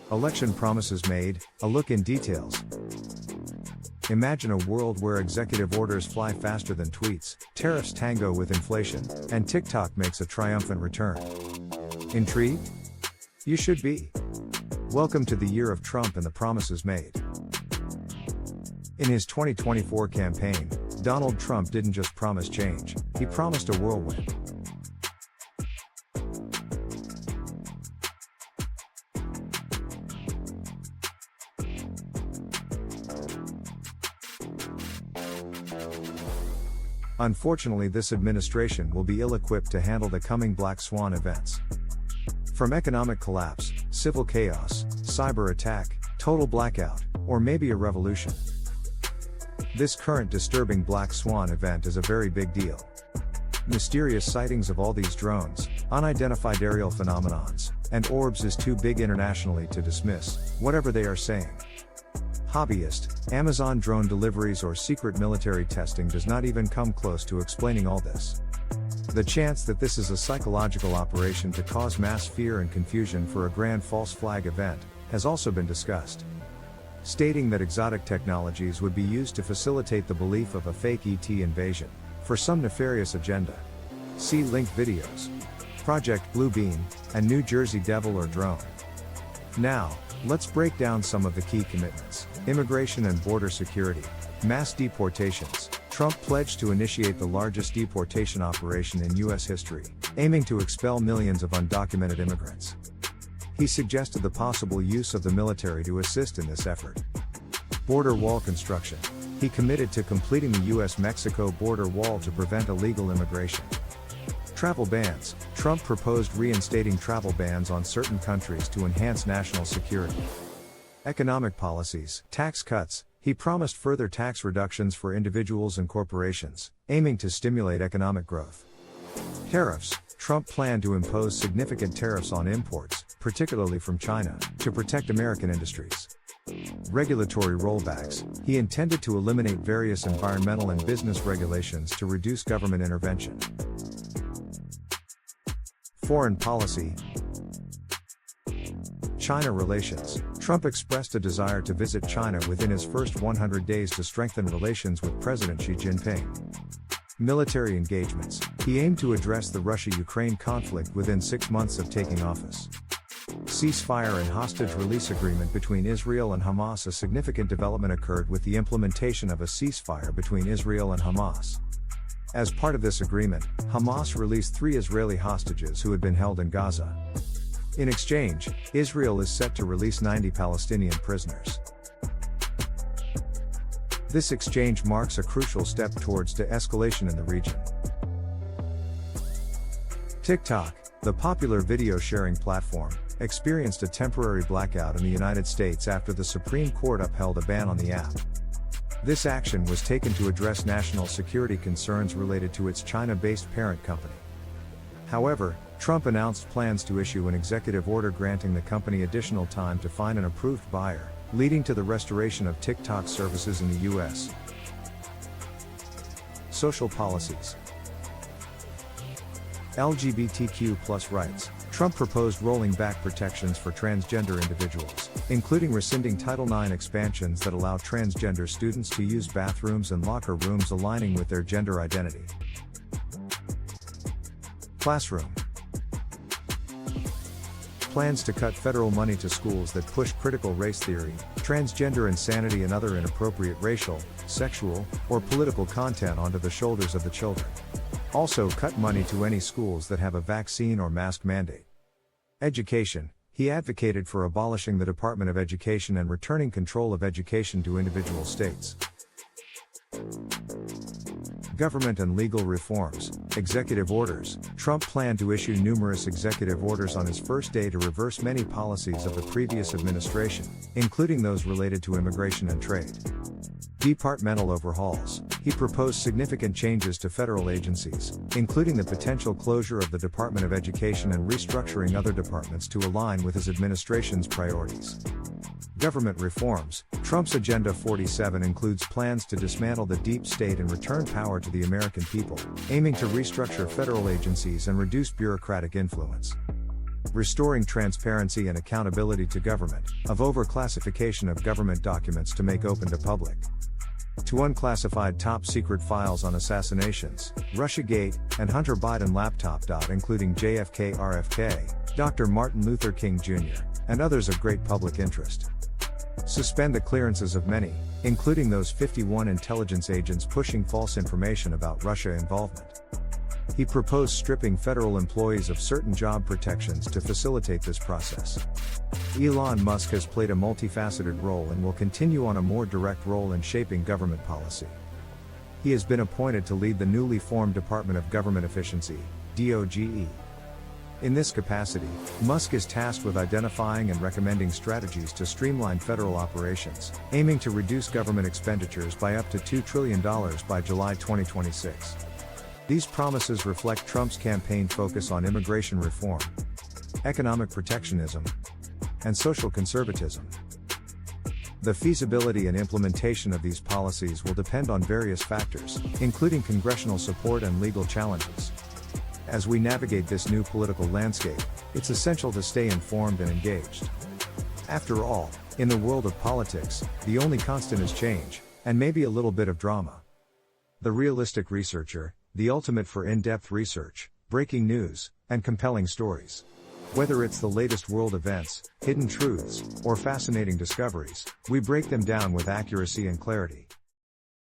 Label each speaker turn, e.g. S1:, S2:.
S1: Election promises made, a look in details. Imagine a world where executive orders fly faster than tweets, tariffs tango with inflation, and TikTok makes a triumphant return. Intrigued? You should be. Welcome to the year of Trump and the promises made. In his 2024 campaign, Donald Trump didn't just promise change, he promised a whirlwind. Unfortunately, this administration will be ill-equipped to handle the coming black swan events. From economic collapse, civil chaos, cyber attack, total blackout, or maybe a revolution. This current disturbing black swan event is a very big deal. Mysterious sightings of all these drones, unidentified aerial phenomenons, and orbs is too big internationally to dismiss, whatever they are saying. Hobbyist, Amazon drone deliveries or secret military testing does not even come close to explaining all this. The chance that this is a psychological operation to cause mass fear and confusion for a grand false flag event has also been discussed. Stating that exotic technologies would be used to facilitate the belief of a fake ET invasion, for some nefarious agenda. See linked videos. Project Blue Beam, and New Jersey Devil or drone. Now, let's break down some of the key commitments. Immigration and border security. Mass deportations. Trump pledged to initiate the largest deportation operation in U.S. history, aiming to expel millions of undocumented immigrants. He suggested the possible use of the military to assist in this effort. Border wall construction. He committed to completing the U.S.-Mexico border wall to prevent illegal immigration. Travel bans. Trump proposed reinstating travel bans on certain countries to enhance national security. Economic policies. Tax cuts. He promised further tax reductions for individuals and corporations, aiming to stimulate economic growth. Tariffs. Trump planned to impose significant tariffs on imports, particularly from China, to protect American industries. Regulatory rollbacks. He intended to eliminate various environmental and business regulations to reduce government intervention. Foreign policy. China relations. Trump expressed a desire to visit China within his first 100 days to strengthen relations with President Xi Jinping. Military engagements. He aimed to address the Russia-Ukraine conflict within 6 months of taking office. Ceasefire and hostage release agreement between Israel and Hamas. A significant development occurred with the implementation of a ceasefire between Israel and Hamas. As part of this agreement, Hamas released 3 Israeli hostages who had been held in Gaza. In exchange, Israel is set to release 90 Palestinian prisoners. This exchange marks a crucial step towards de-escalation in the region. TikTok, the popular video sharing platform, experienced a temporary blackout in the United States after the Supreme Court upheld a ban on the app. This action was taken to address national security concerns related to its China-based parent company. However, Trump announced plans to issue an executive order granting the company additional time to find an approved buyer, leading to the restoration of TikTok services in the U.S. Social policies. LGBTQ+ rights. Trump proposed rolling back protections for transgender individuals, including rescinding Title IX expansions that allow transgender students to use bathrooms and locker rooms aligning with their gender identity. Classroom. Plans to cut federal money to schools that push critical race theory, transgender insanity and other inappropriate racial, sexual, or political content onto the shoulders of the children. Also cut money to any schools that have a vaccine or mask mandate. Education. He advocated for abolishing the Department of Education and returning control of education to individual states. Government and legal reforms. Executive orders. Trump planned to issue numerous executive orders on his first day to reverse many policies of the previous administration, including those related to immigration and trade. Departmental overhauls. He proposed significant changes to federal agencies, including the potential closure of the Department of Education and restructuring other departments to align with his administration's priorities. Government reforms. Trump's Agenda 47 includes plans to dismantle the deep state and return power to the American people, aiming to restructure federal agencies and reduce bureaucratic influence. restoring transparency and accountability to government, of overclassification of government documents to make open to public, to unclassified top-secret files on assassinations, Russiagate, and Hunter Biden laptop. Including JFK RFK, Dr. Martin Luther King Jr., and others of great public interest. Suspend the clearances of many, including those 51 intelligence agents pushing false information about Russia involvement. He proposed stripping federal employees of certain job protections to facilitate this process. Elon Musk has played a multifaceted role and will continue on a more direct role in shaping government policy. He has been appointed to lead the newly formed Department of Government Efficiency, DOGE. In this capacity, Musk is tasked with identifying and recommending strategies to streamline federal operations, aiming to reduce government expenditures by up to $2 trillion by July 2026. These promises reflect Trump's campaign focus on immigration reform, economic protectionism, and social conservatism. The feasibility and implementation of these policies will depend on various factors, including congressional support and legal challenges. As we navigate this new political landscape, it's essential to stay informed and engaged. After all, in the world of politics, the only constant is change, and maybe a little bit of drama. The realistic researcher, the ultimate for in-depth research, breaking news, and compelling stories. Whether it's the latest world events, hidden truths, or fascinating discoveries, we break them down with accuracy and clarity.